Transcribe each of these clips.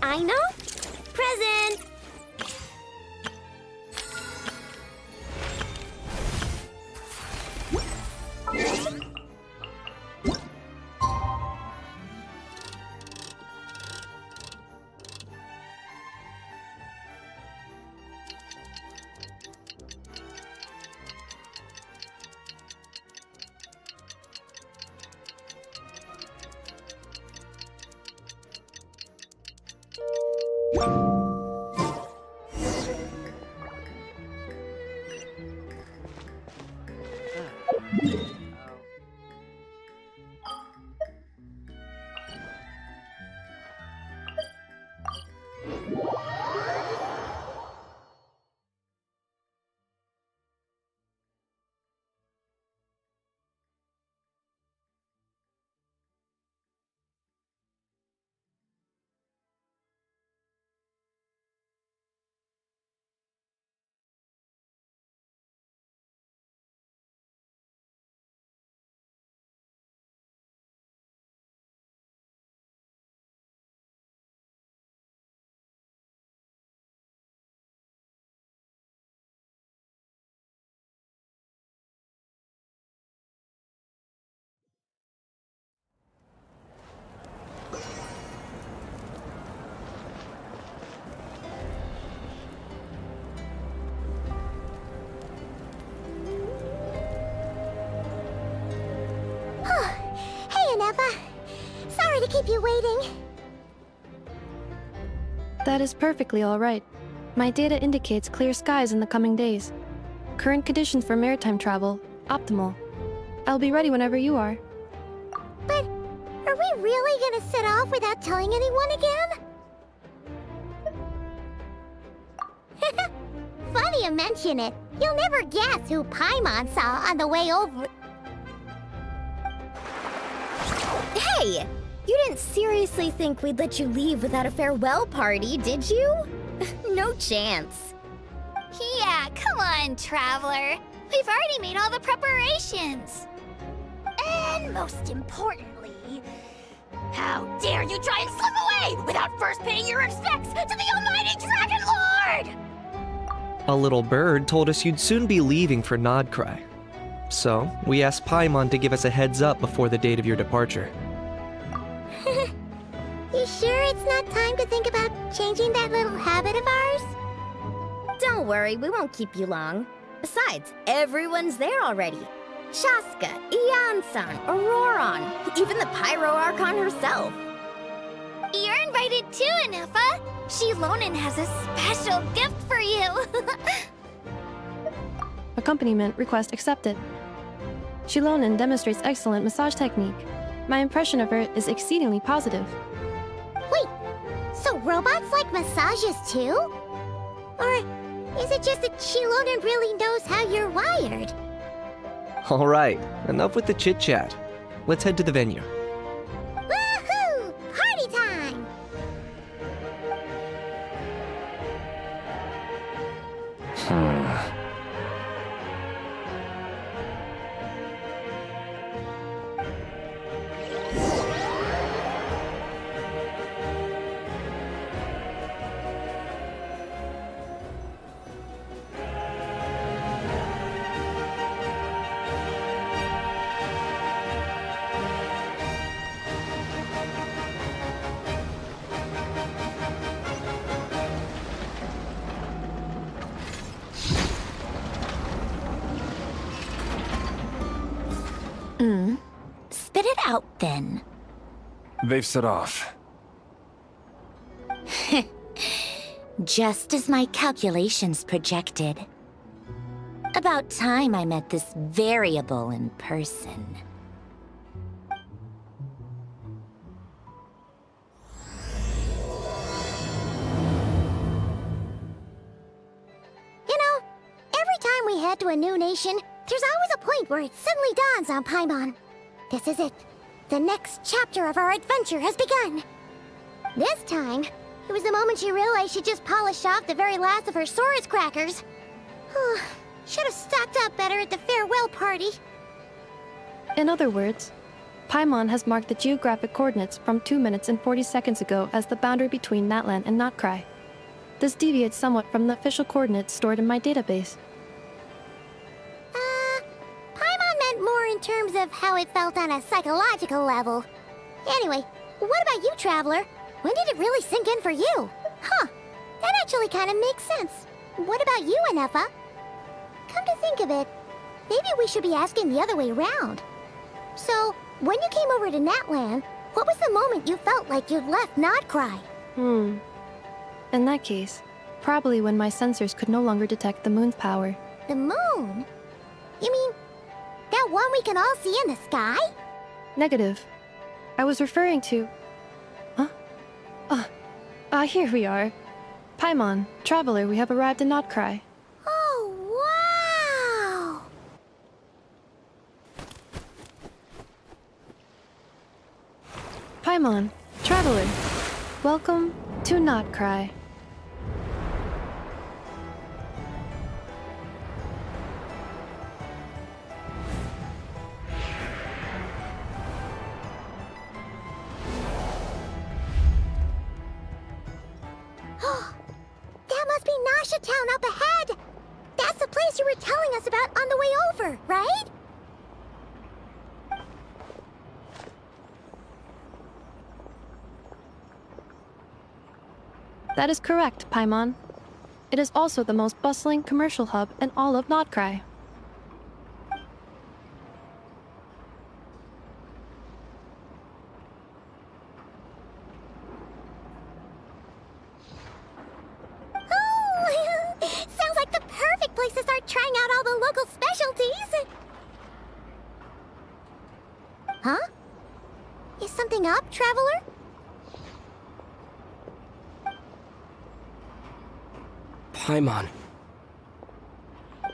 I know. Present. Sorry to keep you waiting. That is perfectly all right. My data indicates clear skies in the coming days. Current conditions for maritime travel, optimal. I'll be ready whenever you are. But are we really gonna set off without telling anyone again? Funny you mention it. You'll never guess who Paimon saw on the way over. Hey! You didn't seriously think we'd let you leave without a farewell party, did you? No chance. Yeah, come on, Traveler. We've already made all the preparations. And most importantly, how dare you try and slip away without first paying your respects to the almighty Dragon Lord! A little bird told us you'd soon be leaving for Nodcry. So, we asked Paimon to give us a heads up before the date of your departure. You sure it's not time to think about changing that little habit of ours? Don't worry, we won't keep you long. Besides, everyone's there already. Shaska, Ian-san, Auroron, even the Pyro Archon herself. You're invited too, Anefa. Shilonen has a special gift for you. Accompaniment request accepted. Shilonen demonstrates excellent massage technique. My impression of her is exceedingly positive. Wait, so robots like massages too? Or is it just that Shilonen really knows how you're wired? Alright, enough with the chit-chat. Let's head to the venue. Woohoo! Party time! out then? They've set off. Just as my calculations projected. About time I met this variable in person. You know, every time we head to a new nation, there's always a point where it suddenly dawns on Paimon. This is it. The next chapter of our adventure has begun. This time, it was the moment she realized she just polished off the very last of her Saurus crackers. Should have stocked up better at the farewell party. In other words, Paimon has marked the geographic coordinates from 2 minutes and 40 seconds ago as the boundary between Natlan and Notcry. This deviates somewhat from the official coordinates stored in my database. Paimon meant more in terms of how it felt on a psychological level. Anyway, what about you, Traveler? When did it really sink in for you? Huh, that actually kind of makes sense. What about you, Anefa? Come to think of it, maybe we should be asking the other way around. So, when you came over to Natlan, what was the moment you felt like you'd left Notcry? In that case, probably when my sensors could no longer detect the moon's power. The moon? You mean, that one we can all see in the sky? Negative. I was referring to... Here we are. Paimon, Traveler, we have arrived in Notcry. Oh, wow! Paimon, Traveler, welcome to Notcry. That must be Nasha Town up ahead! That's the place you were telling us about on the way over, right? That is correct, Paimon. It is also the most bustling commercial hub in all of Notcry. Oh, sounds like the perfect place to start trying out all the local specialties. Huh? Is something up, Traveler? Paimon.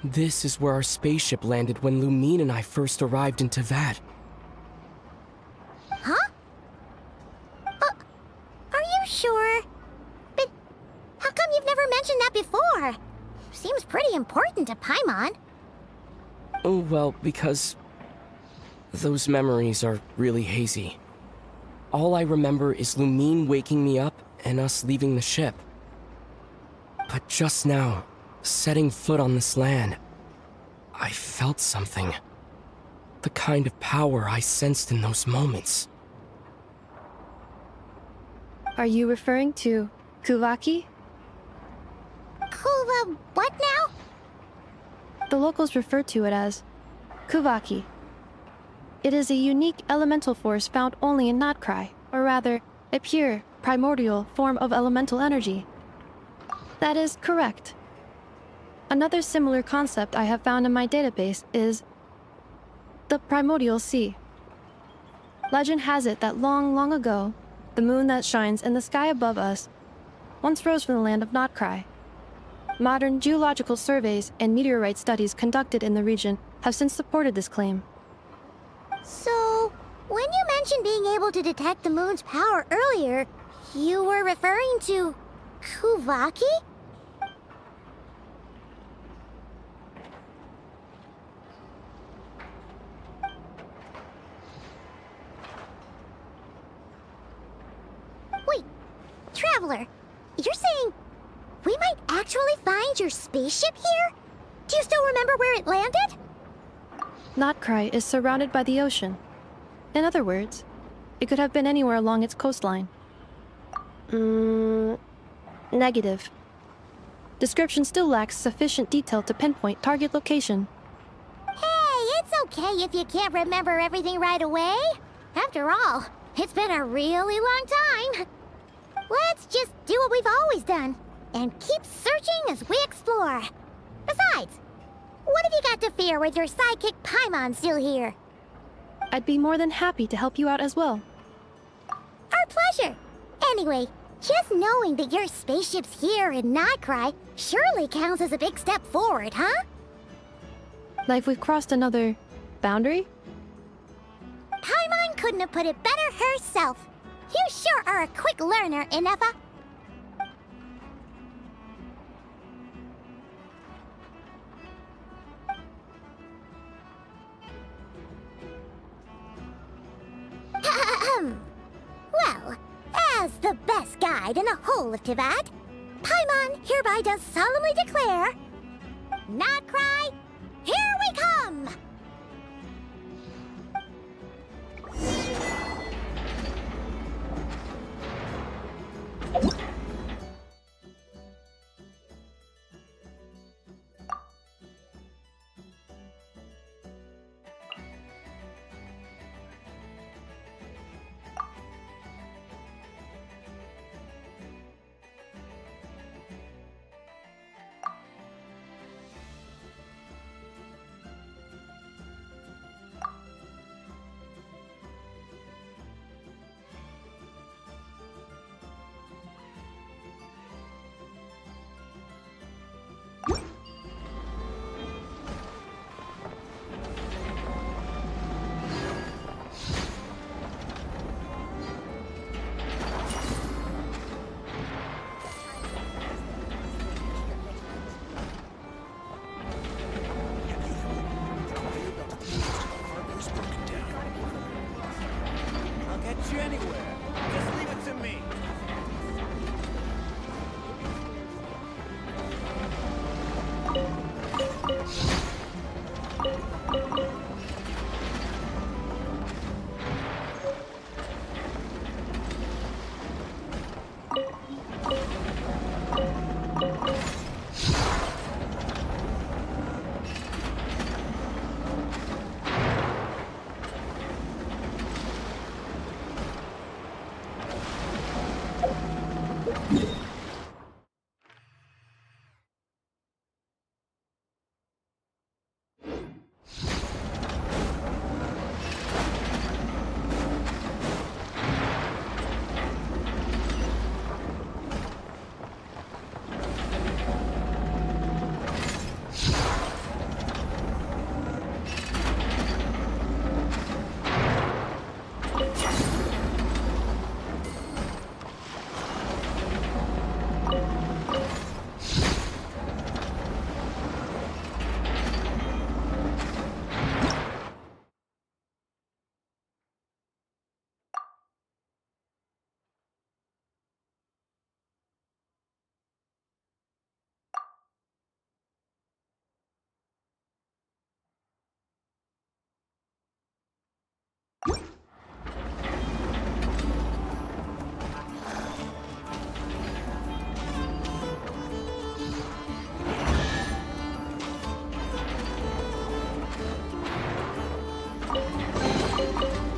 This is where our spaceship landed when Lumine and I first arrived in Teyvat. Huh? Are you sure? But how come you've never mentioned that before? Seems pretty important to Paimon. Oh, well, because those memories are really hazy. All I remember is Lumine waking me up and us leaving the ship. But just now, setting foot on this land, I felt something. The kind of power I sensed in those moments. Are you referring to Kuvaki? Kuva, what now? The locals refer to it as Kuvaki. It is a unique elemental force found only in Notcry, or rather, a pure, primordial form of elemental energy. That is correct. Another similar concept I have found in my database is the primordial sea. Legend has it that long, long ago, the moon that shines in the sky above us once rose from the land of Notcry. Modern geological surveys and meteorite studies conducted in the region have since supported this claim. So, when you mentioned being able to detect the moon's power earlier, you were referring to Kuvaki? Wait, Traveler, you're saying we might actually find your spaceship here? Do you still remember where it landed? Notcry is surrounded by the ocean. In other words, it could have been anywhere along its coastline. Negative. Description still lacks sufficient detail to pinpoint target location. Hey, it's okay if you can't remember everything right away. After all, it's been a really long time. Let's just do what we've always done and keep searching as we explore. Besides, what have you got to fear with your sidekick Paimon still here? I'd be more than happy to help you out as well. Our pleasure. Anyway, just knowing that your spaceship's here in Nightcry surely counts as a big step forward, huh? Like we've crossed another boundary? Paimon couldn't have put it better herself. You sure are a quick learner, Inefa. Well, as the best guide in the whole of Tivat, Paimon hereby does solemnly declare, Nightcry, here we come!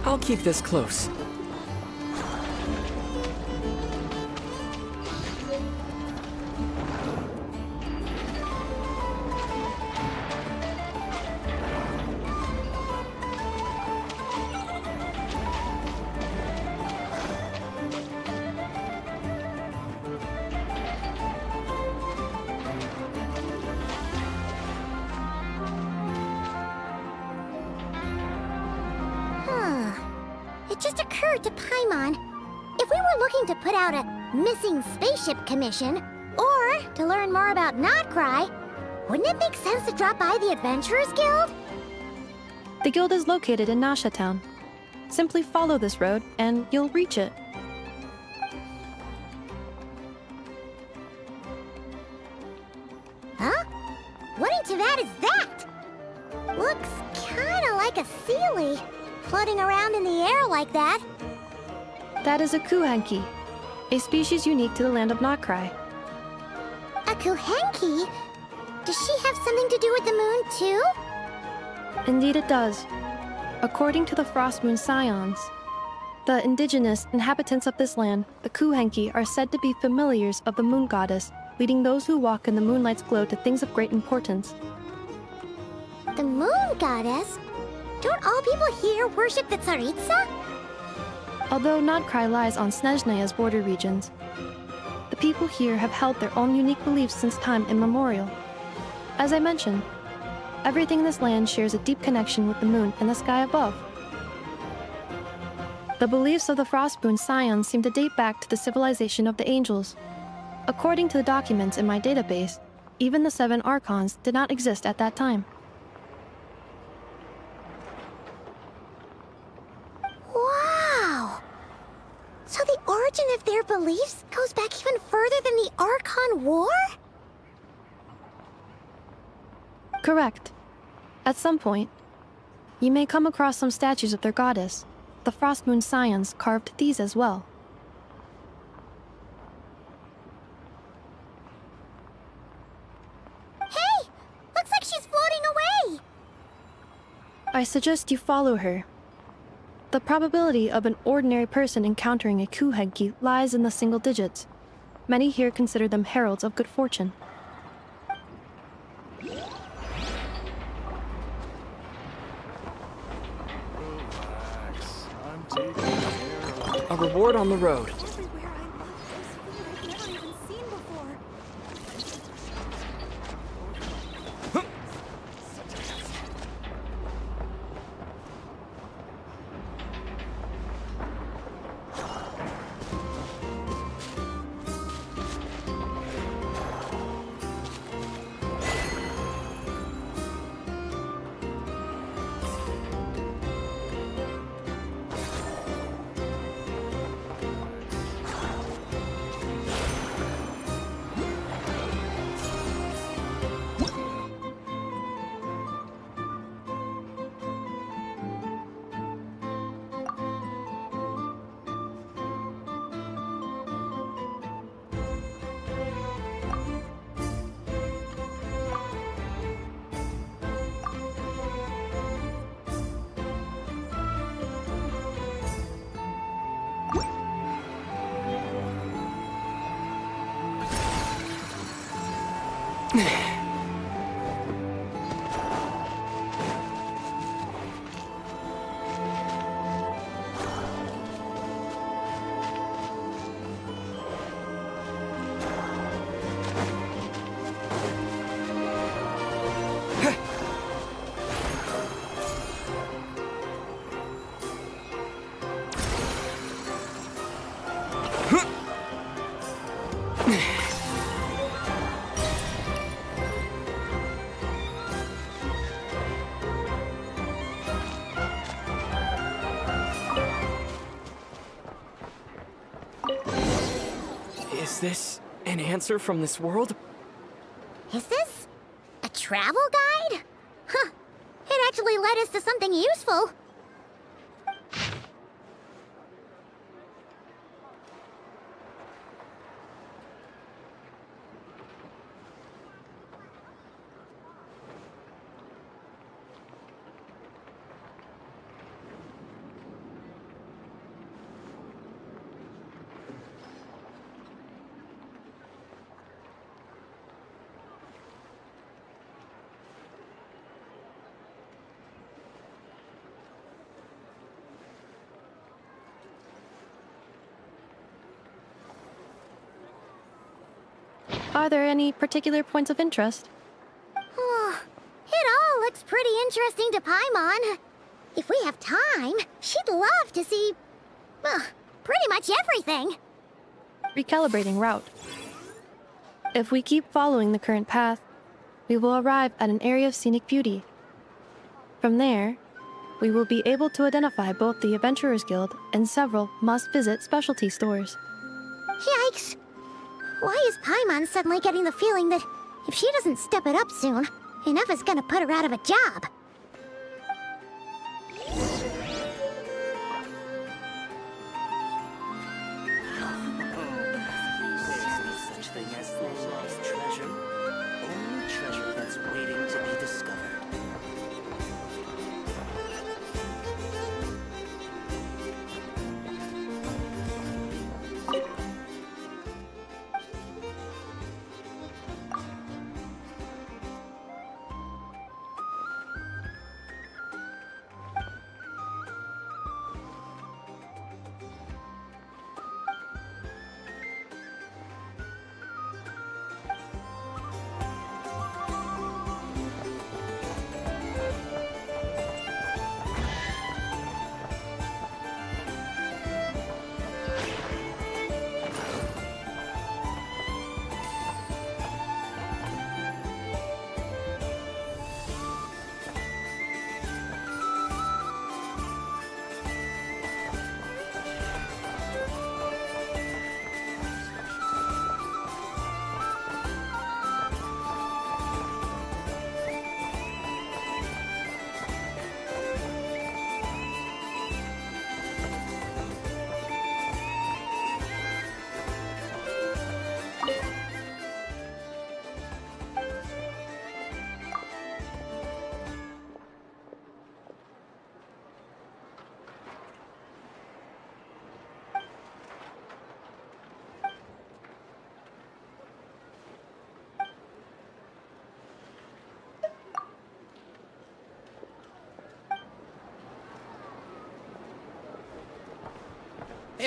I'll keep this close. It just occurred to Paimon, if we were looking to put out a missing spaceship commission, or to learn more about Nightcry, wouldn't it make sense to drop by the Adventurers Guild? The guild is located in Nasha Town. Simply follow this road and you'll reach it. Huh? What in Tivat is that? Looks kinda like a Sealy, floating around in the air like that. That is a Kuhanki, a species unique to the land of Nightcry. A Kuhenki? Does she have something to do with the moon, too? Indeed it does. According to the Frost Moon Scions, The indigenous inhabitants of this land, the Kuhenki, are said to be familiars of the moon goddess, leading those who walk in the moonlight's glow to things of great importance. The moon goddess? Don't all people here worship the Tsaritsa? Although Nodkrai lies on Snezhnaya's border regions, the people here have held their own unique beliefs since time immemorial. As I mentioned, everything in this land shares a deep connection with the moon and the sky above. The beliefs of the Frostmoon Scions seem to date back to the civilization of the angels. According to the documents in my database, even the 7 Archons did not exist at that time. Wow! So the origin of their beliefs goes back even further than the Archon War? Correct. At some point, you may come across some statues of their goddess. The Frostmoon Scions carved these as well. Hey! Looks like she's floating away! I suggest you follow her. The probability of an ordinary person encountering a Kuhenki lies in the single digits. Many here consider them heralds of good fortune. A reward on the road. Everywhere I look, there's food I've never even seen before. Is this an answer from this world? Is this a travel guide? Huh. It actually led us to something useful. Are there any particular points of interest? Oh, it all looks pretty interesting to Paimon. If we have time, she'd love to see, pretty much everything. Recalibrating route. If we keep following the current path, we will arrive at an area of scenic beauty. From there, we will be able to identify both the Adventurers Guild and several must-visit specialty stores. Yikes! Why is Paimon suddenly getting the feeling that if she doesn't step it up soon, enough is gonna put her out of a job? Such thing as lost treasure. Only treasure that's waiting to be discovered.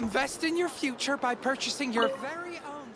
Invest in your future by purchasing your very own...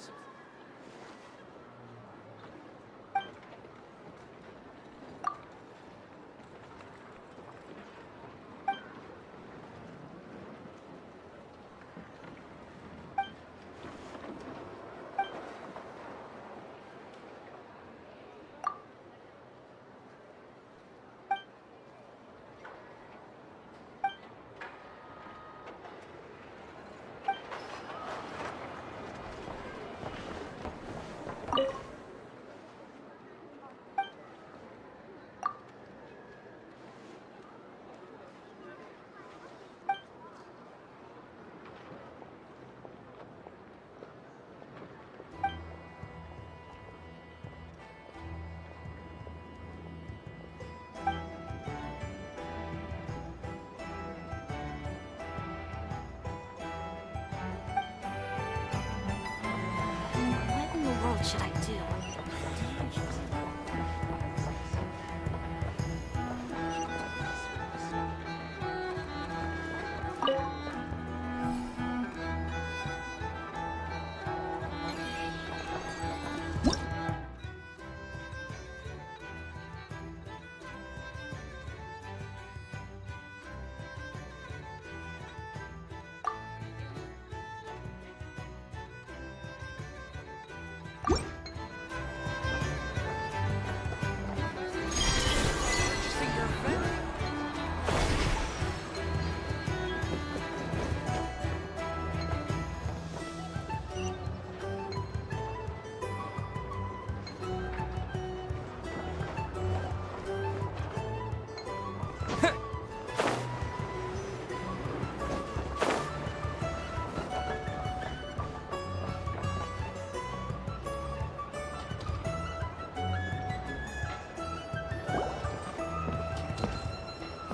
What in the world should I do?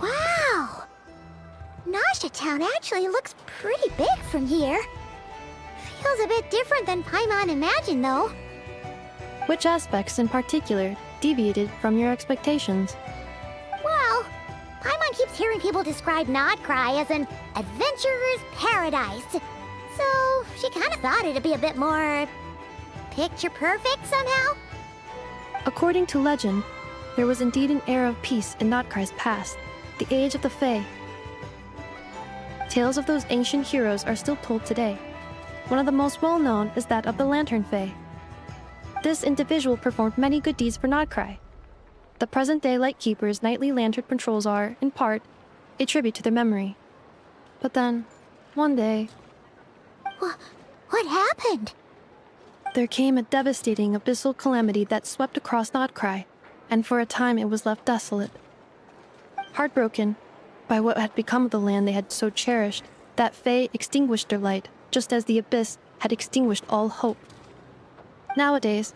Wow! Nasha Town actually looks pretty big from here. Feels a bit different than Paimon imagined, though. Which aspects in particular deviated from your expectations? Well, Paimon keeps hearing people describe Nodcry as an adventurer's paradise. So she kind of thought it'd be a bit more picture perfect somehow. According to legend, there was indeed an era of peace in Notcry's past, the age of the Fae. Tales of those ancient heroes are still told today. One of the most well-known is that of the Lantern Fae. This individual performed many good deeds for Nodcry. The present-day Lightkeeper's nightly lantern patrols are, in part, a tribute to their memory. But then, one day, What happened? there came a devastating abyssal calamity that swept across Nodcry, and for a time it was left desolate. Heartbroken by what had become of the land they had so cherished, that Fae extinguished their light, just as the abyss had extinguished all hope. Nowadays,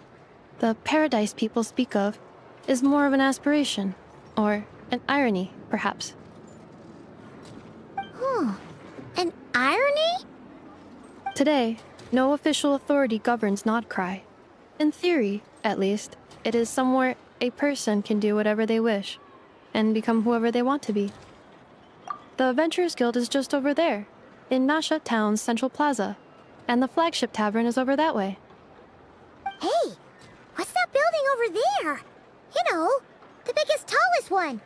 the paradise people speak of is more of an aspiration, or an irony, perhaps. An irony? Today, no official authority governs Nodcry. In theory, at least, it is somewhere a person can do whatever they wish, and become whoever they want to be. The Adventurers Guild is just over there, in Nasha Town's Central Plaza, and the flagship tavern is over that way. Hey, what's that building over there? You know, the biggest, tallest one.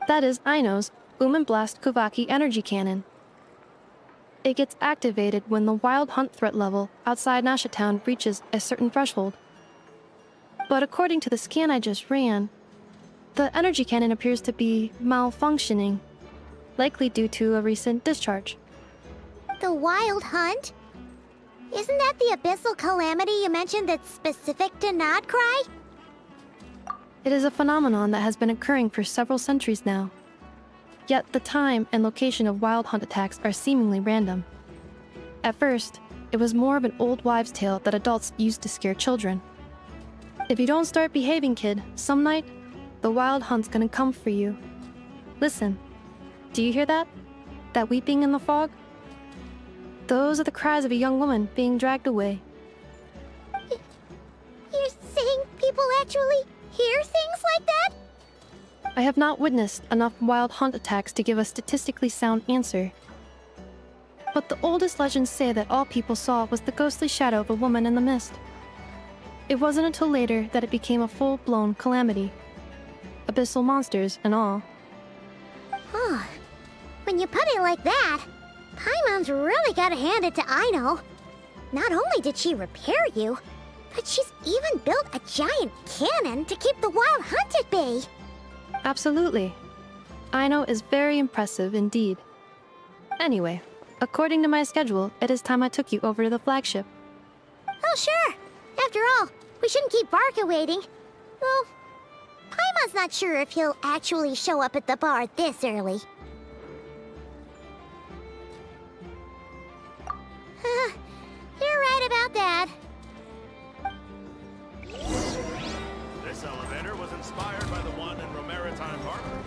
That is Aino's Blast Kuvaki energy cannon. It gets activated when the wild hunt threat level outside Nasha Town reaches a certain threshold. But according to the scan I just ran, the energy cannon appears to be malfunctioning, likely due to a recent discharge. The wild hunt? Isn't that the abyssal calamity you mentioned that's specific to Nodcry? It is a phenomenon that has been occurring for several centuries now. Yet the time and location of wild hunt attacks are seemingly random. At first, it was more of an old wives' tale that adults used to scare children. If you don't start behaving, kid, some night, the wild hunt's gonna come for you. Listen, do you hear that? That weeping in the fog? Those are the cries of a young woman being dragged away. You're saying people actually hear things like that? I have not witnessed enough wild hunt attacks to give a statistically sound answer. But the oldest legends say that all people saw was the ghostly shadow of a woman in the mist. It wasn't until later that it became a full-blown calamity. Abyssal monsters and all. Huh. When you put it like that, Paimon's really gotta hand it to Aino. Not only did she repair you, but she's even built a giant cannon to keep the wild hunt at bay. Absolutely. Aino is very impressive indeed. Anyway, according to my schedule, it is time I took you over to the flagship. Oh, sure. After all, we shouldn't keep Barca waiting. Well, Paimon's not sure if he'll actually show up at the bar this early. You're right about that. This elevator was inspired by the one in Romaritime Harbor.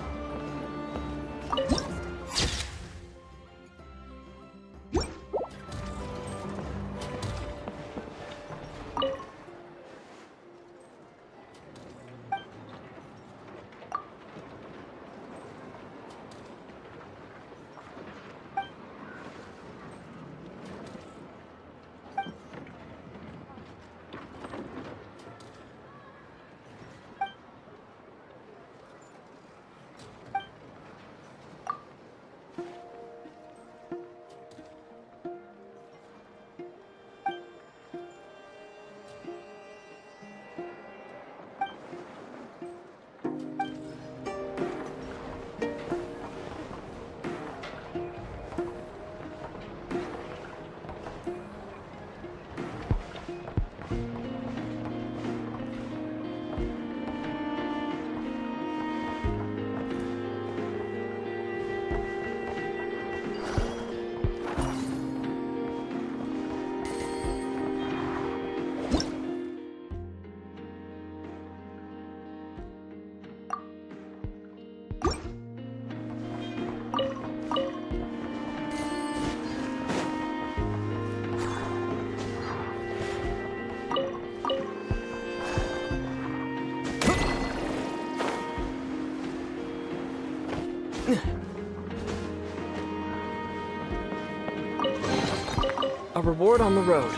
A reward on the road.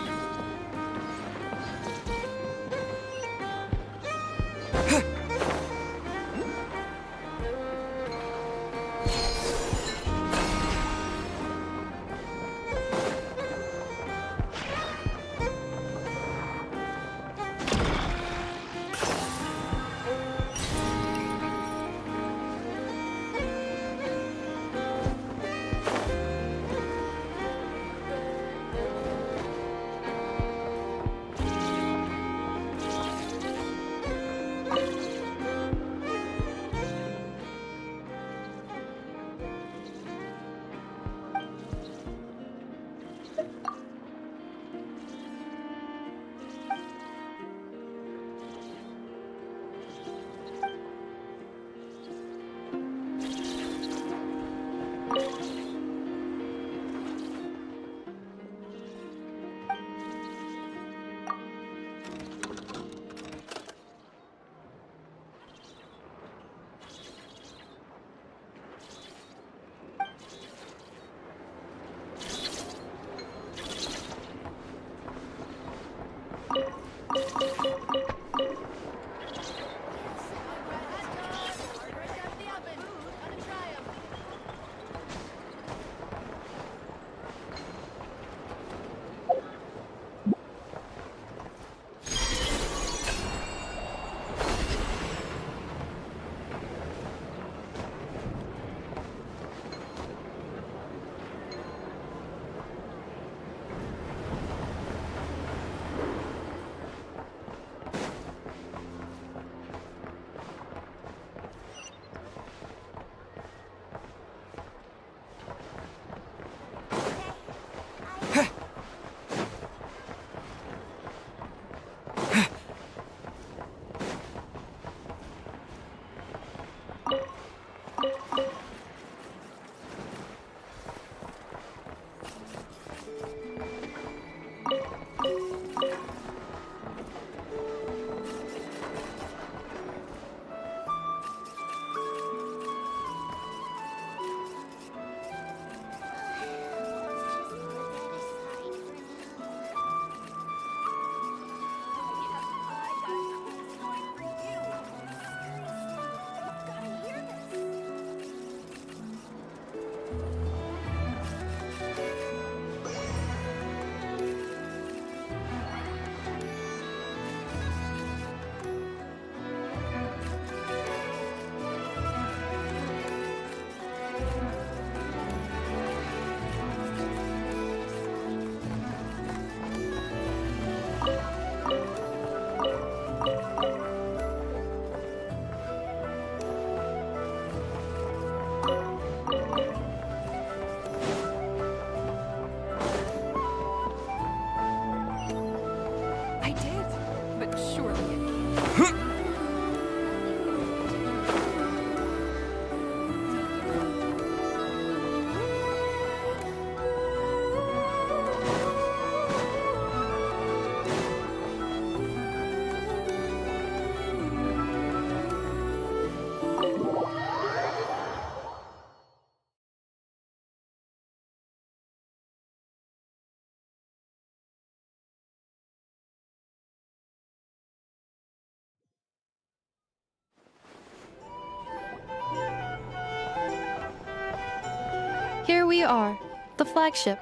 Here we are, the flagship.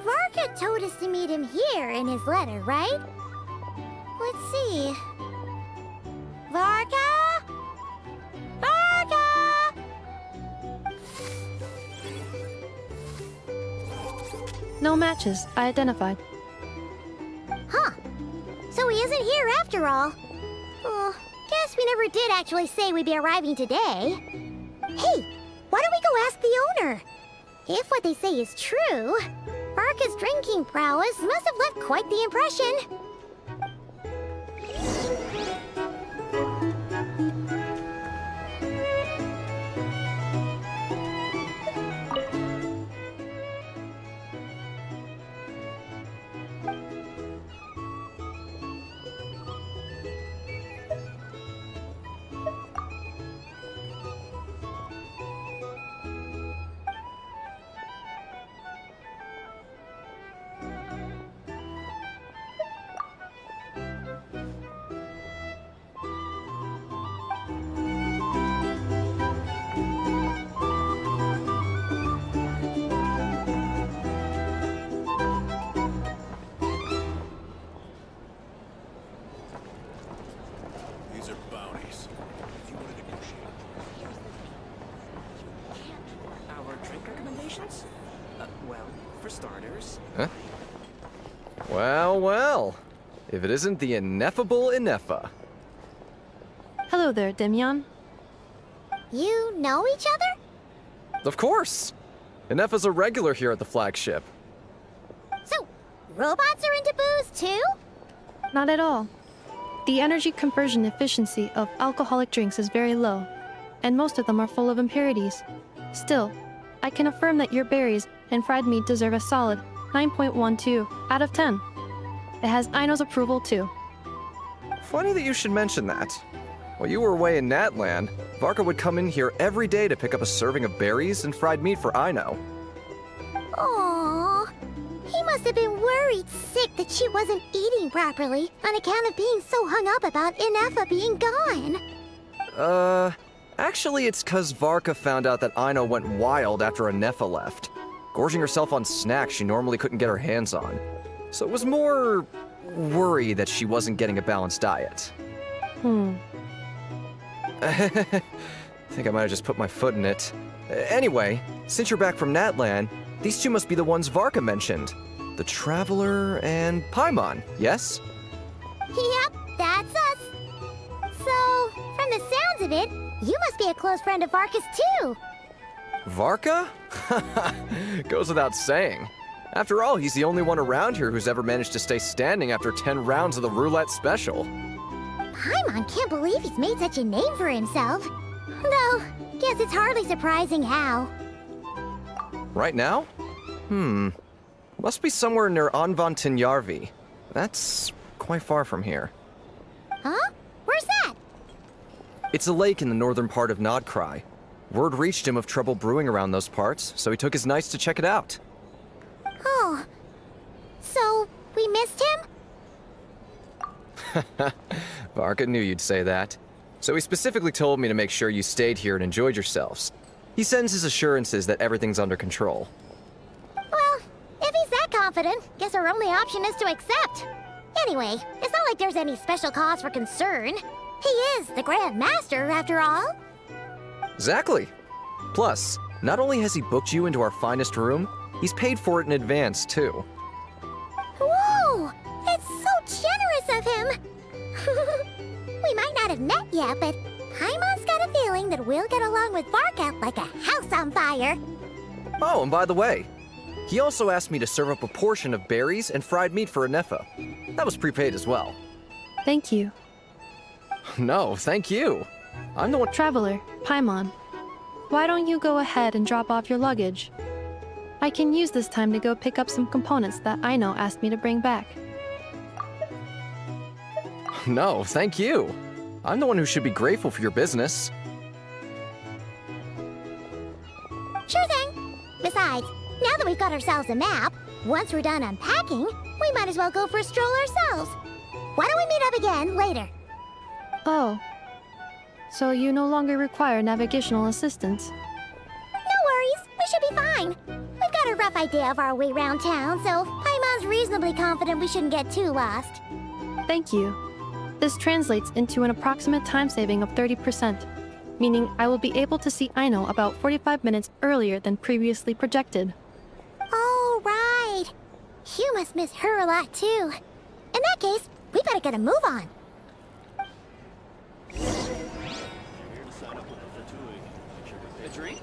Varka told us to meet him here in his letter, right? Let's see. Varka? Varka! No matches, I identified. Huh. So he isn't here after all. Oh, guess we never did actually say we'd be arriving today. Hey, why don't we go ask the owner? If what they say is true, Varka's drinking prowess must have left quite the impression. These are bounties. If you want to negotiate. Our drink recommendations? Well, for starters. Huh? Well, well. If it isn't the ineffable Inefa. Hello there, Demyon. You know each other? Of course! Inefa's a regular here at the flagship. So, robots are into booze too? Not at all. The energy conversion efficiency of alcoholic drinks is very low, and most of them are full of impurities. Still, I can affirm that your berries and fried meat deserve a solid 9.12 out of 10. It has Aino's approval too. Funny that you should mention that. While you were away in Natland, Varka would come in here every day to pick up a serving of berries and fried meat for Aino. Aww. He must have been worried sick that she wasn't eating properly on account of being so hung up about Inefa being gone. Actually it's 'cause Varka found out that Aino went wild after Inefa left, gorging herself on snacks she normally couldn't get her hands on. So it was more worry that she wasn't getting a balanced diet. I think I might have just put my foot in it. Anyway, since you're back from Natland, these two must be the ones Varka mentioned. The Traveler and Paimon, yes? Yep, that's us. So, from the sounds of it, you must be a close friend of Varka's too. Varka? Goes without saying. After all, he's the only one around here who's ever managed to stay standing after 10 rounds of the roulette special. Paimon can't believe he's made such a name for himself. Though, guess it's hardly surprising how. Right now? Must be somewhere near Anvantinyarvi. That's quite far from here. Huh? Where's that? It's a lake in the northern part of Nodcry. Word reached him of trouble brewing around those parts, so he took his knights to check it out. Oh. So, we missed him? Varka knew you'd say that. So he specifically told me to make sure you stayed here and enjoyed yourselves. He sends his assurances that everything's under control. Well, if he's that confident, guess our only option is to accept. Anyway, it's not like there's any special cause for concern. He is the Grand Master, after all. Exactly. Plus, not only has he booked you into our finest room, he's paid for it in advance, too. Whoa! It's so generous of him! We might not have met yet, but Paimon's got a feeling that we'll get along with Varka like a house on fire. Oh, and by the way, he also asked me to serve up a portion of berries and fried meat for Inefa. That was prepaid as well. Thank you. No, thank you. I'm the one— Traveler, Paimon, why don't you go ahead and drop off your luggage? I can use this time to go pick up some components that Aino asked me to bring back. No, thank you. I'm the one who should be grateful for your business. Sure thing. Besides, now that we've got ourselves a map, once we're done unpacking, we might as well go for a stroll ourselves. Why don't we meet up again later? Oh. So you no longer require navigational assistance? No worries. We should be fine. rough idea of our way around town, so Paimon's reasonably confident we shouldn't get too lost. Thank you. This translates into an approximate time saving of 30%, meaning I will be able to see Aino about 45 minutes earlier than previously projected. Oh, right. You must miss her a lot, too. In that case, we better get a move on. A drink?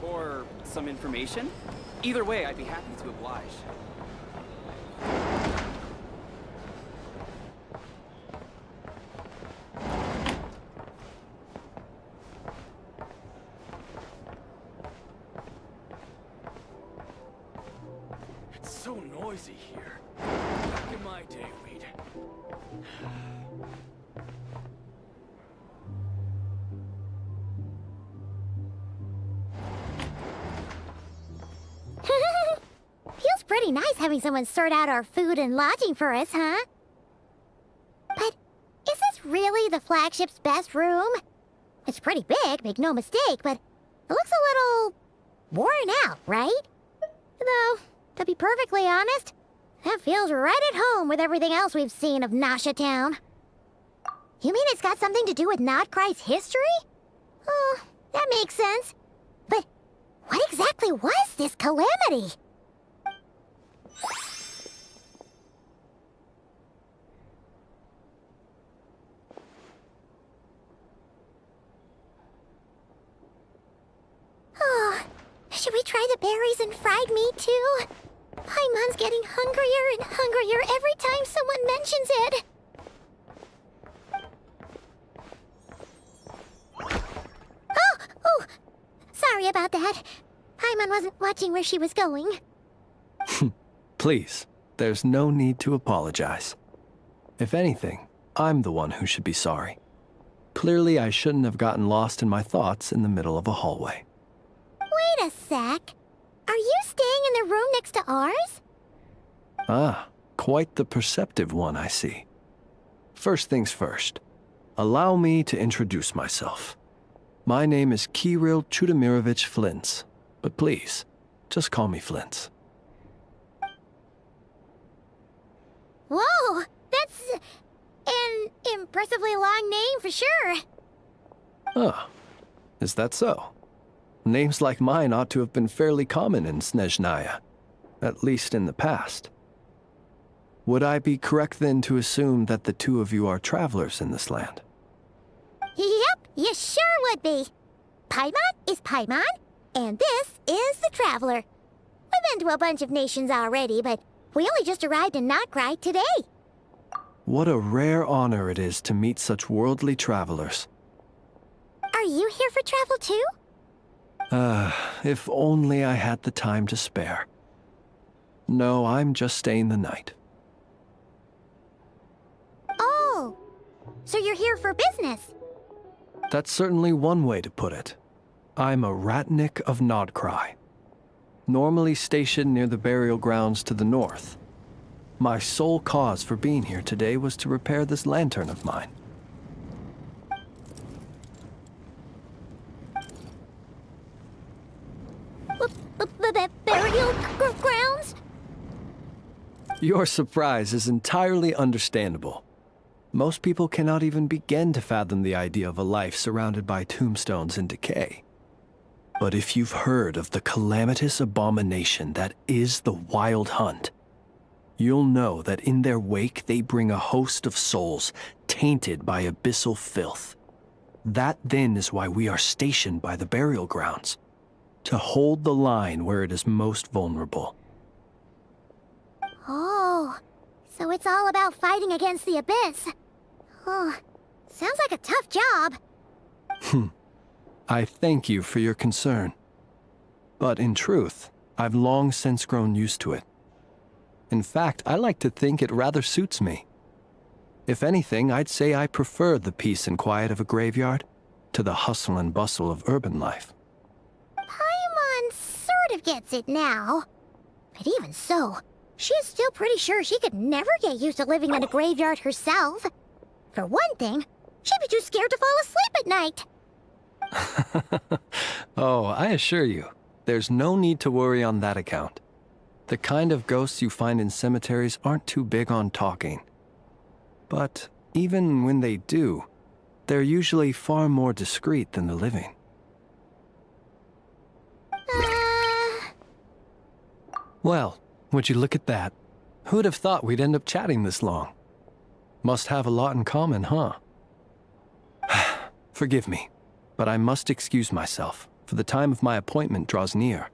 Or some information? Either way, I'd be happy to oblige. It's so noisy here. Back in my day, we'd... Feels pretty nice having someone sort out our food and lodging for us, huh? But is this really the flagship's best room? It's pretty big, make no mistake, but it looks a little worn out, right? Though, to be perfectly honest, that feels right at home with everything else we've seen of Nasha Town. You mean it's got something to do with Nodcry's history? Oh, that makes sense. But what exactly was this calamity? Oh, should we try the berries and fried meat too? Paimon's getting hungrier and hungrier every time someone mentions it. Oh, sorry about that. Paimon wasn't watching where she was going. Please, there's no need to apologize. If anything, I'm the one who should be sorry. Clearly, I shouldn't have gotten lost in my thoughts in the middle of a hallway. Wait a sec. Are you staying in the room next to ours? Ah, quite the perceptive one, I see. First things first, allow me to introduce myself. My name is Kirill Chudamirovich Flintz, but please, just call me Flintz. Whoa, that's an impressively long name for sure. Ah, is that so? Names like mine ought to have been fairly common in Snezhnaya, at least in the past. Would I be correct then to assume that the two of you are travelers in this land? Yep, you sure would be. Paimon is Paimon, and this is the Traveler. We've been to a bunch of nations already, but we only just arrived in Nodcry today. What a rare honor it is to meet such worldly travelers. Are you here for travel too? If only I had the time to spare. No, I'm just staying the night. Oh, so you're here for business? That's certainly one way to put it. I'm a Ratnik of Nodcry, normally stationed near the burial grounds to the north. My sole cause for being here today was to repair this lantern of mine. Burial grounds? Your surprise is entirely understandable. Most people cannot even begin to fathom the idea of a life surrounded by tombstones and decay. But if you've heard of the calamitous abomination that is the Wild Hunt, you'll know that in their wake they bring a host of souls tainted by abyssal filth. That then is why we are stationed by the burial grounds, to hold the line where it is most vulnerable. Oh, so it's all about fighting against the abyss. Oh, sounds like a tough job. I thank you for your concern. But in truth, I've long since grown used to it. In fact, I like to think it rather suits me. If anything, I'd say I prefer the peace and quiet of a graveyard to the hustle and bustle of urban life. Paimon sort of gets it now. But even so, she's still pretty sure she could never get used to living in a graveyard herself. For one thing, she'd be too scared to fall asleep at night. Oh, I assure you, there's no need to worry on that account. The kind of ghosts you find in cemeteries aren't too big on talking. But even when they do, they're usually far more discreet than the living. Well, would you look at that? Who'd have thought we'd end up chatting this long? Must have a lot in common, huh? Forgive me, but I must excuse myself, for the time of my appointment draws near.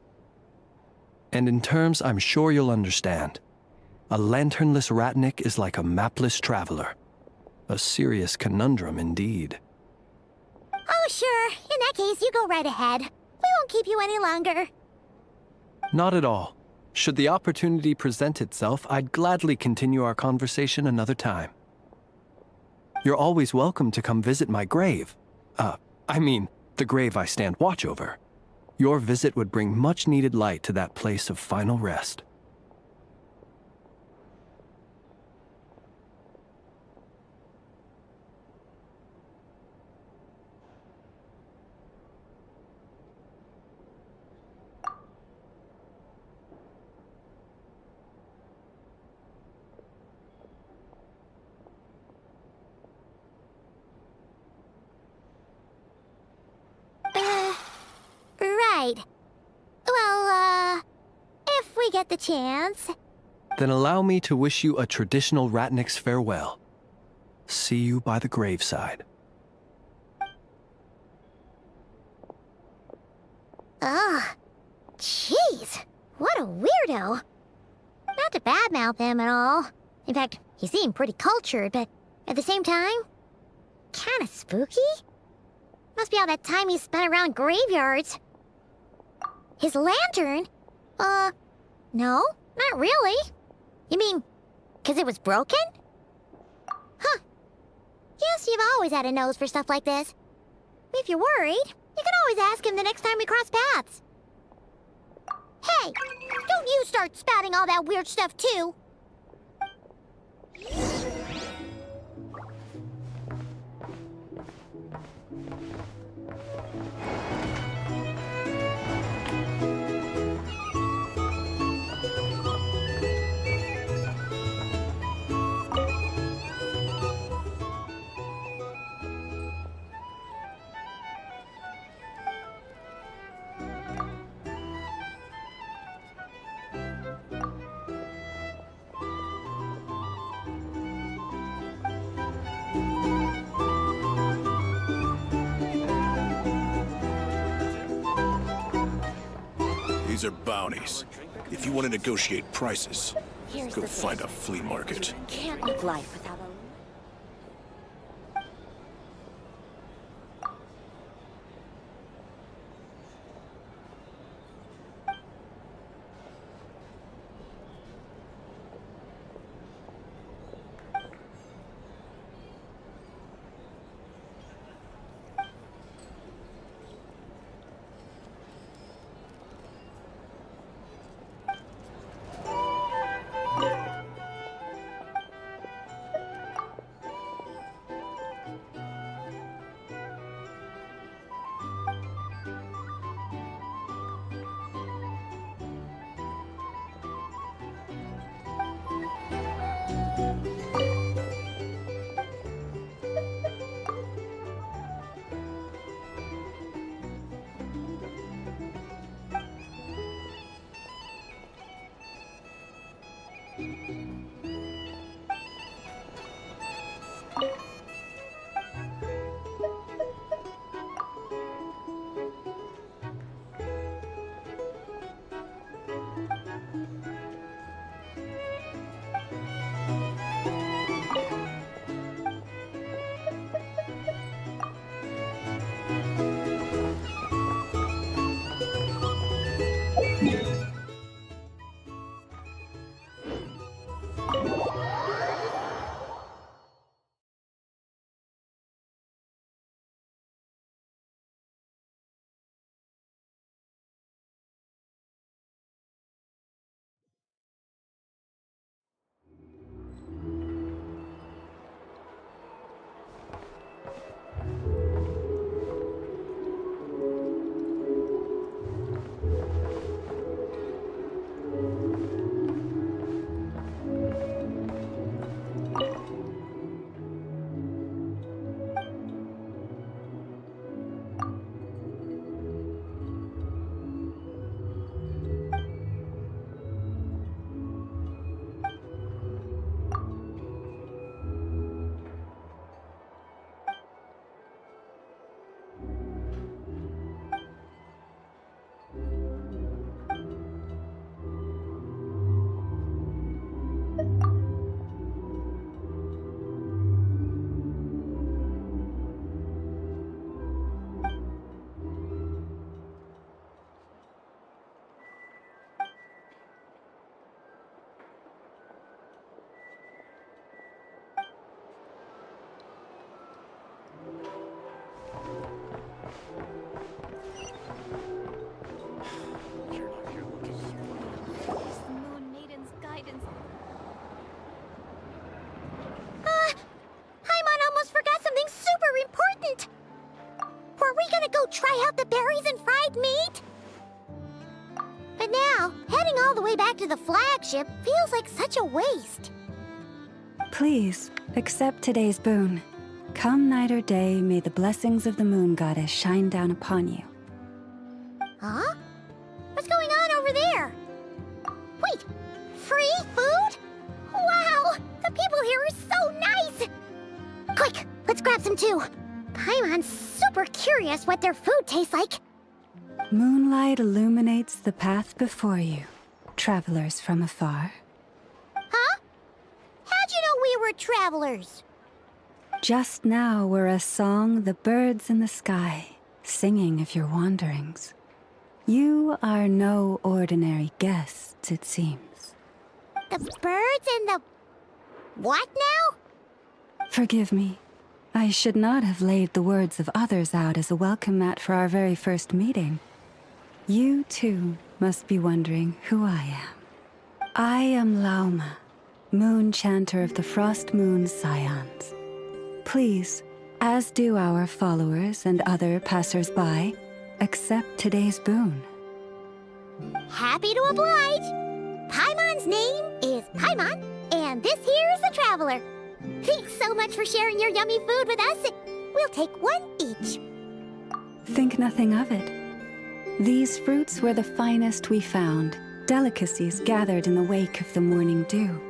And in terms I'm sure you'll understand, a lanternless ratnik is like a mapless traveler. A serious conundrum indeed. Oh, sure. In that case, you go right ahead. We won't keep you any longer. Not at all. Should the opportunity present itself, I'd gladly continue our conversation another time. You're always welcome to come visit my grave. I mean, the grave I stand watch over. Your visit would bring much-needed light to that place of final rest. Right. Well, if we get the chance. Then allow me to wish you a traditional ratnik's farewell. See you by the graveside. Ugh. Jeez. What a weirdo. Not to badmouth him at all. In fact, he seemed pretty cultured, but at the same time, kinda spooky? Must be all that time he spent around graveyards. His lantern? No, not really. You mean, 'cause it was broken? Huh. Guess you've always had a nose for stuff like this. If you're worried, you can always ask him the next time we cross paths. Hey, don't you start spouting all that weird stuff too. These are bounties. If you want to negotiate prices, go find a flea market. Can't live life without a... try out the berries and fried meat? But now, heading all the way back to the flagship feels like such a waste. Please, accept today's boon. Come night or day, may the blessings of the moon goddess shine down upon you. Huh? What's going on over there? Wait, free food? Wow, the people here are so nice! Quick, let's grab some too. Paimon's super curious what their food tastes like. Moonlight illuminates the path before you, travelers from afar. Huh? How'd you know we were travelers? Just now were a song the birds in the sky, singing of your wanderings. You are no ordinary guests, it seems. The birds and the... what now? Forgive me. I should not have laid the words of others out as a welcome mat for our very first meeting. You, too, must be wondering who I am. I am Lauma, moon chanter of the Frost Moon's Scions. Please, as do our followers and other passers-by, accept today's boon. Happy to oblige. Paimon's name is Paimon, and this here is the Traveler. Thanks so much for sharing your yummy food with us. We'll take one each. Think nothing of it. These fruits were the finest we found, delicacies gathered in the wake of the morning dew.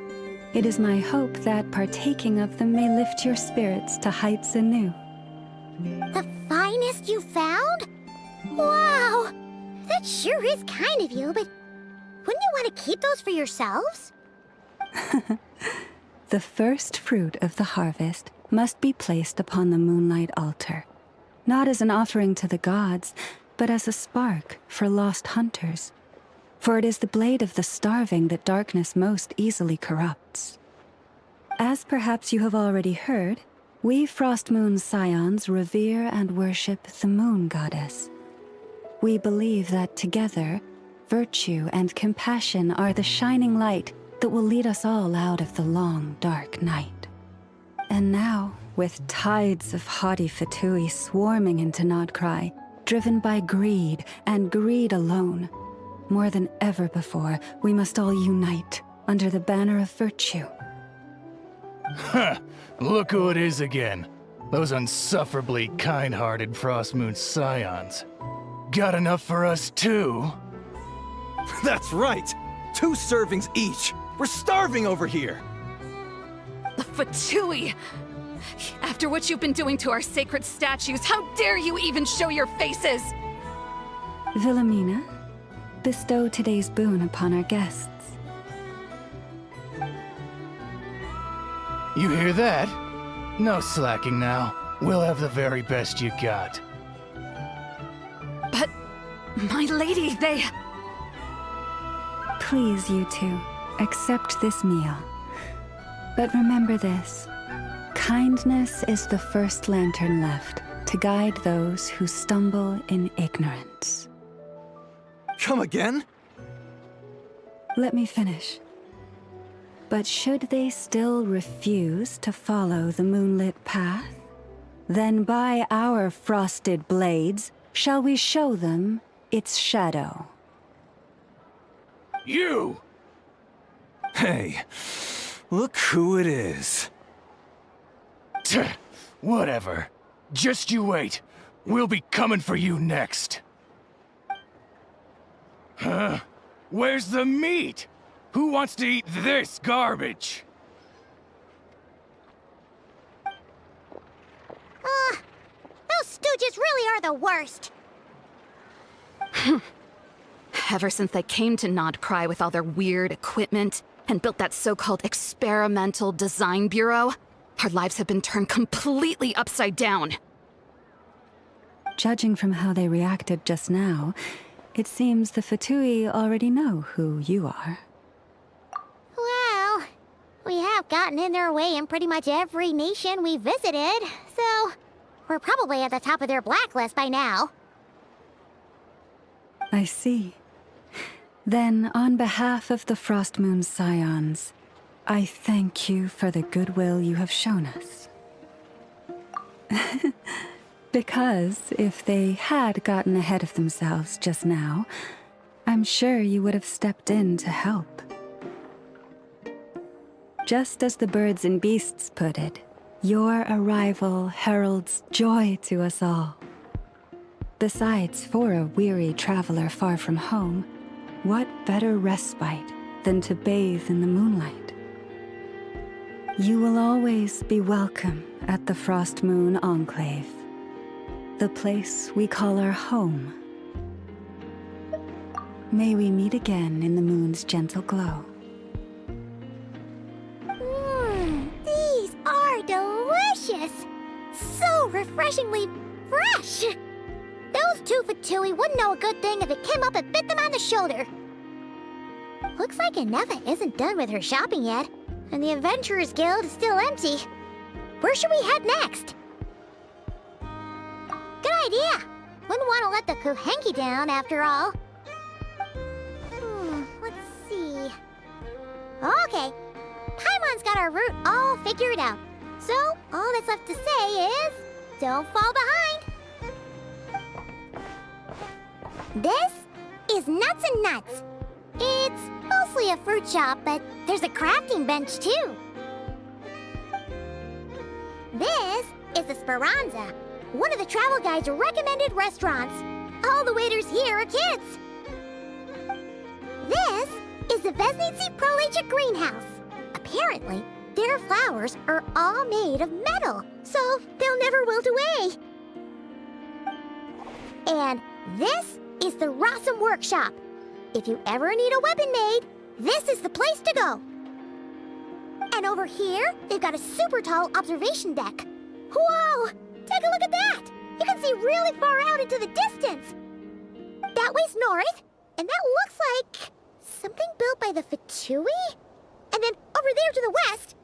It is my hope that partaking of them may lift your spirits to heights anew. The finest you found? Wow! That sure is kind of you, but wouldn't you want to keep those for yourselves? The first fruit of the harvest must be placed upon the moonlight altar, not as an offering to the gods, but as a spark for lost hunters. For it is the blade of the starving that darkness most easily corrupts. As perhaps you have already heard, we Frost Moon's Scions revere and worship the moon goddess. We believe that together, virtue and compassion are the shining light that will lead us all out of the long, dark night. And now, with tides of haughty Fatui swarming into Nodcry, driven by greed and greed alone, more than ever before, we must all unite under the banner of virtue. Ha! Look who it is again. Those unsufferably kind-hearted Frost Moon Scions. Got enough for us too? That's right! 2 servings each! We're starving over here! The Fatui! After what you've been doing to our sacred statues, how dare you even show your faces? Wilhelmina, bestow today's boon upon our guests. You hear that? No slacking now. We'll have the very best you got. But, my lady, they... Please, you two, accept this meal. But remember this. Kindness is the first lantern left to guide those who stumble in ignorance. Come again? Let me finish. But should they still refuse to follow the moonlit path, then by our frosted blades shall we show them its shadow. You! Hey, look who it is. Whatever. Just you wait. We'll be coming for you next. Huh? Where's the meat? Who wants to eat this garbage? Those stooges really are the worst. Ever since they came to Nodcry with all their weird equipment and built that so-called experimental design bureau, our lives have been turned completely upside down. Judging from how they reacted just now, it seems the Fatui already know who you are. Well, we have gotten in their way in pretty much every nation we visited, so we're probably at the top of their blacklist by now. I see. Then, on behalf of the Frost Moon Scions, I thank you for the goodwill you have shown us. Because if they had gotten ahead of themselves just now, I'm sure you would have stepped in to help. Just as the birds and beasts put it, your arrival heralds joy to us all. Besides, for a weary traveler far from home, what better respite than to bathe in the moonlight? You will always be welcome at the Frost Moon Enclave, the place we call our home. May we meet again in the moon's gentle glow. These are delicious! So refreshingly fresh! Those 2 for Tui wouldn't know a good thing if it came up and bit them on the shoulder. Looks like Anefa isn't done with her shopping yet, and the Adventurers Guild is still empty. Where should we head next? Good idea! Wouldn't want to let the Kuhenki down, after all. Let's see... Okay, Paimon's got our route all figured out. So, all that's left to say is... don't fall behind! This is Nuts and Nuts. It's mostly a fruit shop, but there's a crafting bench, too. This is the Speranza, one of the travel guide's recommended restaurants. All the waiters here are kids. This is the Vesnici Prolicha Greenhouse. Apparently, their flowers are all made of metal, so they'll never wilt away. And this is the Rossum Workshop. If you ever need a weapon made, this is the place to go. And over here, they've got a super tall observation deck. Whoa! Take a look at that! You can see really far out into the distance. That way's north, and that looks like something built by the Fatui? And then over there to the west,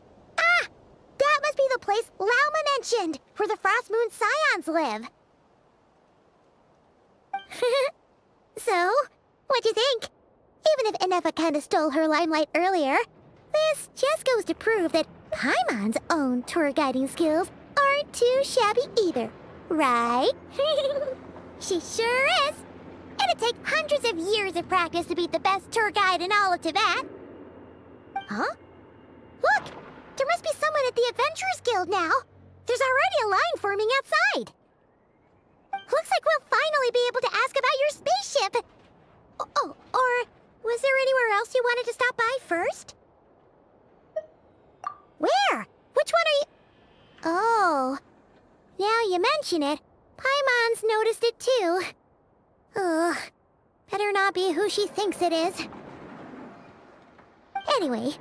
that must be the place Lauma mentioned, where the Frost Moon Scions live. So, what'd you think? Even if Anefa kinda stole her limelight earlier, this just goes to prove that Paimon's own tour guiding skills aren't too shabby either, right? She sure is! It'd take hundreds of years of practice to beat the best tour guide in all of Tibet. Huh? Look! There must be someone at the Adventurers Guild now! There's already a line forming outside! Looks like we'll finally be able to ask about your spaceship! Oh, or was there anywhere else you wanted to stop by first? Where? Which one are you... Oh, now you mention it, Paimon's noticed it too. Ugh, better not be who she thinks it is. Anyway,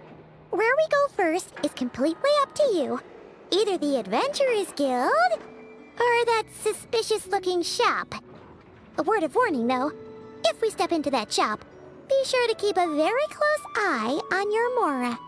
where we go first is completely up to you. Either the Adventurers Guild, or that suspicious-looking shop. A word of warning, though. If we step into that shop, be sure to keep a very close eye on your Mora.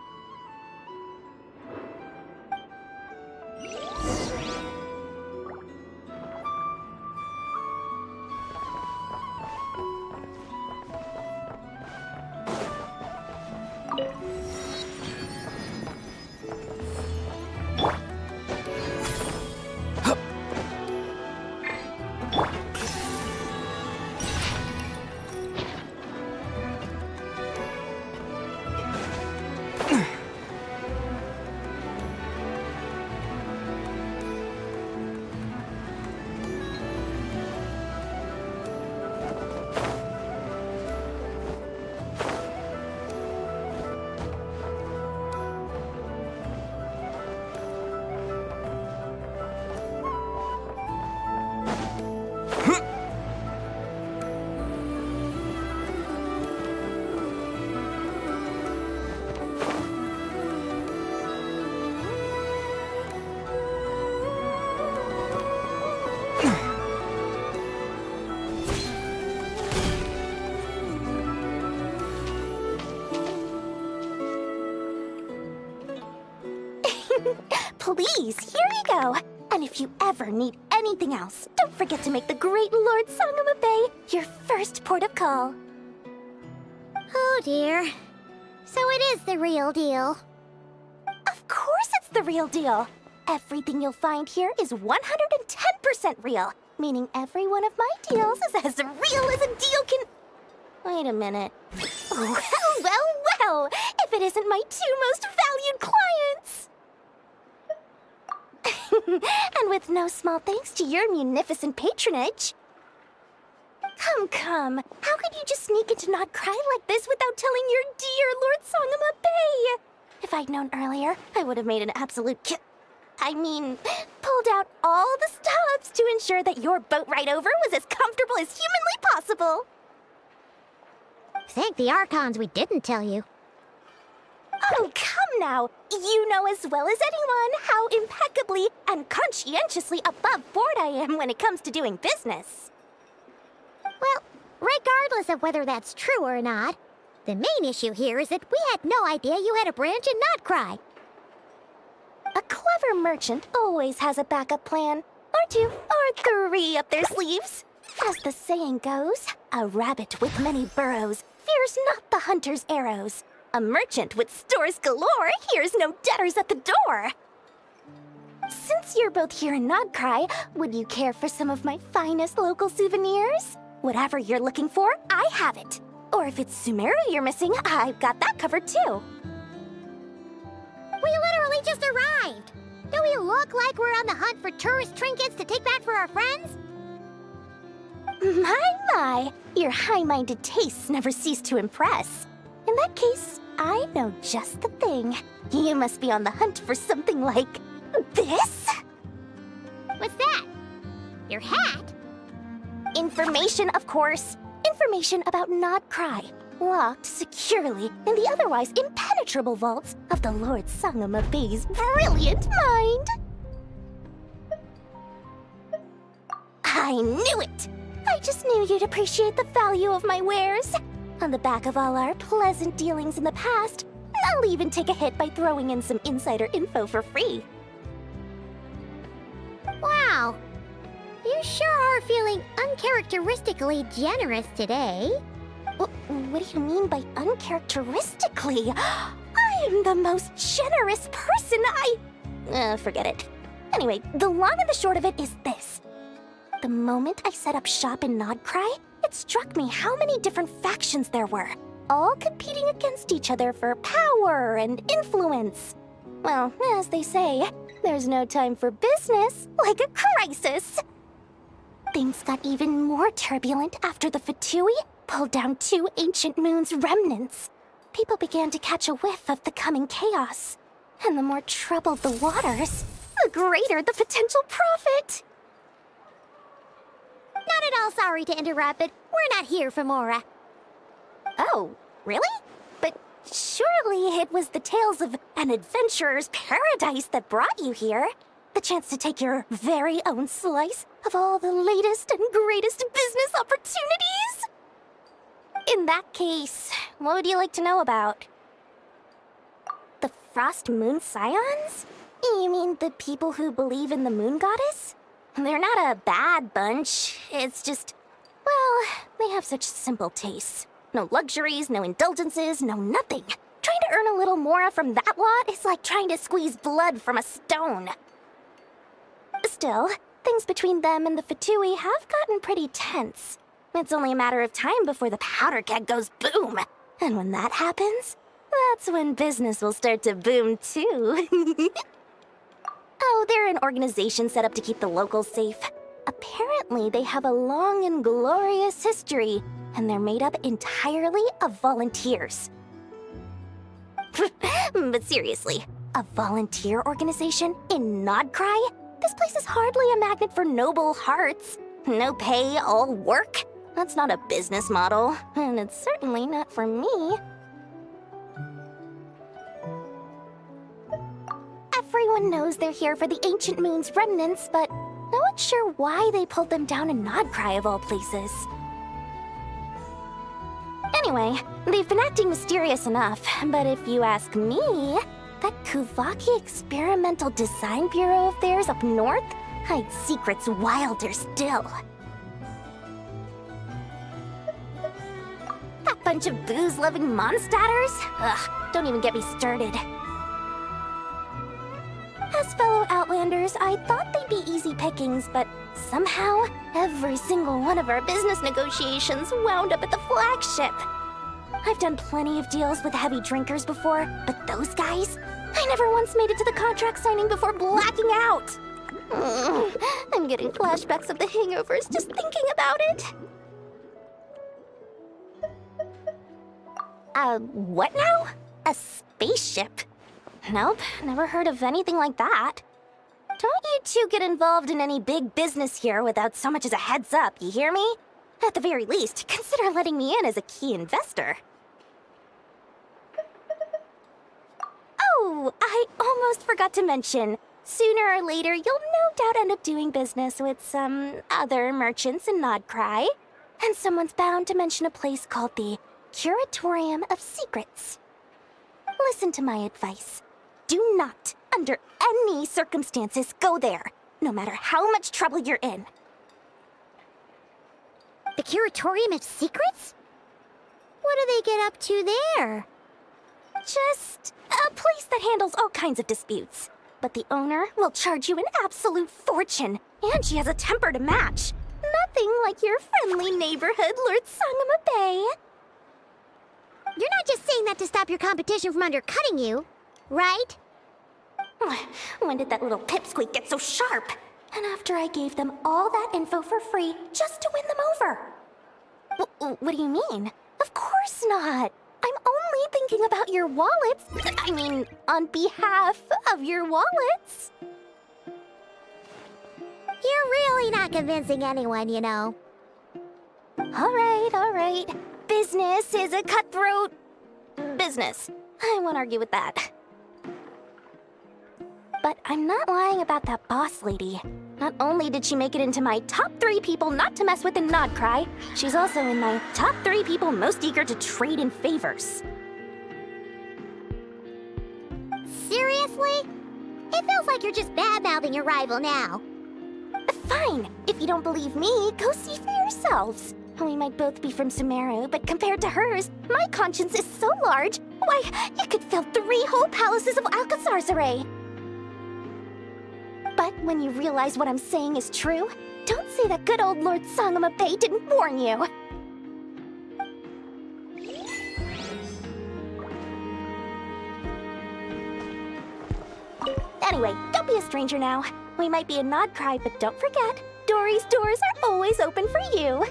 Please, here you go. And if you ever need anything else, don't forget to make the great Lord Sangama Bay your first port of call. Oh dear. So it is the real deal. Of course it's the real deal. Everything you'll find here is 110% real, meaning every one of my deals is as real as a deal can... Wait a minute. Well, if it isn't my two most valued clients! And with no small thanks to your munificent patronage. Come, how could you just sneak into Not Cry like this without telling your dear Lord Sangama Bay? If I'd known earlier, I would have made an absolute pulled out all the stops to ensure that your boat ride over was as comfortable as humanly possible. Thank the Archons we didn't tell you. Oh, come now. You know as well as anyone how impeccably and conscientiously above board I am when it comes to doing business. Well, regardless of whether that's true or not, the main issue here is that we had no idea you had a branch in Not Cry. A clever merchant always has a backup plan, or two, or three up their sleeves. As the saying goes, a rabbit with many burrows fears not the hunter's arrows. A merchant with stores galore hears no debtors at the door. Since you're both here in Not Cry, would you care for some of my finest local souvenirs? Whatever you're looking for, I have it. Or if it's Sumeru you're missing, I've got that covered too. We literally just arrived! Do we look like we're on the hunt for tourist trinkets to take back for our friends? My, your high-minded tastes never cease to impress. In that case, I know just the thing. You must be on the hunt for something like this? What's that? Your hat? Information, of course. Information about Not Cry, locked securely in the otherwise impenetrable vaults of the Lord Sangama Bay's brilliant mind. I knew it! I just knew you'd appreciate the value of my wares. On the back of all our pleasant dealings in the past, I'll even take a hit by throwing in some insider info for free. Wow! You sure are feeling uncharacteristically generous today. What do you mean by uncharacteristically? I am the most generous person forget it. Anyway, the long and the short of it is this. The moment I set up shop in Not Cry, it struck me how many different factions there were, all competing against each other for power and influence. Well, as they say, there's no time for business like a crisis. Things got even more turbulent after the Fatui pulled down 2 ancient moon's remnants. People began to catch a whiff of the coming chaos. And the more troubled the waters, the greater the potential profit. Not at all sorry to interrupt, but we're not here for Mora. Oh, really? But surely it was the tales of an adventurer's paradise that brought you here. The chance to take your very own slice of all the latest and greatest business opportunities? In that case, what would you like to know about? The Frost Moon Scions? You mean the people who believe in the Moon Goddess? They're not a bad bunch. It's just, well, they have such simple tastes. No luxuries, no indulgences, no nothing. Trying to earn a little more from that lot is like trying to squeeze blood from a stone. Still, things between them and the Fatui have gotten pretty tense. It's only a matter of time before the powder keg goes boom. And when that happens, that's when business will start to boom too. Oh, they're an organization set up to keep the locals safe. Apparently, they have a long and glorious history, and they're made up entirely of volunteers. But seriously, a volunteer organization in Not Cry? This place is hardly a magnet for noble hearts. No pay, all work. That's not a business model, and it's certainly not for me. Everyone knows they're here for the Ancient Moon's remnants, but no one's sure why they pulled them down in Not Cry of all places. Anyway, they've been acting mysterious enough, but if you ask me, that Kuvaki Experimental Design Bureau of theirs up north hides secrets wilder still. That bunch of booze-loving monsters? Ugh, don't even get me started. As fellow Outlander outlanders, I thought they'd be easy pickings, but somehow, every single one of our business negotiations wound up at the flagship. I've done plenty of deals with heavy drinkers before, but those guys, I never once made it to the contract signing before blacking out. I'm getting flashbacks of the hangovers just thinking about it. What now? A spaceship? Nope, never heard of anything like that. Don't you two get involved in any big business here without so much as a heads up, you hear me? At the very least, consider letting me in as a key investor. Oh, I almost forgot to mention. Sooner or later, you'll no doubt end up doing business with some other merchants in Nodcry. And someone's bound to mention a place called the Curatorium of Secrets. Listen to my advice. Do not, under any circumstances, go there, no matter how much trouble you're in. The Curatorium of Secrets? What do they get up to there? Just a place that handles all kinds of disputes. But the owner will charge you an absolute fortune, and she has a temper to match. Nothing like your friendly neighborhood, Lord Sangama Bay. You're not just saying that to stop your competition from undercutting you, right? When did that little pipsqueak get so sharp? And after I gave them all that info for free just to win them over. What do you mean? Of course not. I'm only thinking about your wallets. I mean, on behalf of your wallets. You're really not convincing anyone, you know. All right. Business is a cutthroat business. I won't argue with that. But I'm not lying about that boss lady. Not only did she make it into my top 3 people not to mess with in Nodcry, she's also in my top 3 people most eager to trade in favors. Seriously? It feels like you're just bad-mouthing your rival now. Fine. If you don't believe me, go see for yourselves. We might both be from Sumeru, but compared to hers, my conscience is so large, why, you could fill 3 whole palaces of Alcazar's array. But when you realize what I'm saying is true, don't say that good old Lord Sangama Bay didn't warn you. Anyway, don't be a stranger now. We might be in Nodcry, but don't forget, Dory's doors are always open for you.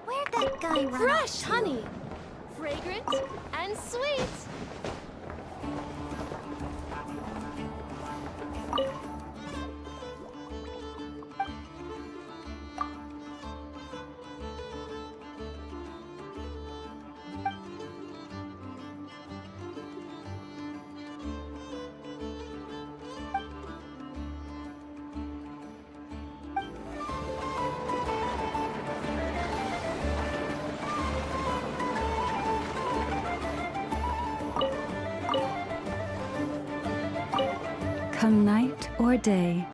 Where'd that guy run? Fresh honey! Fragrant and sweet! Come night or day,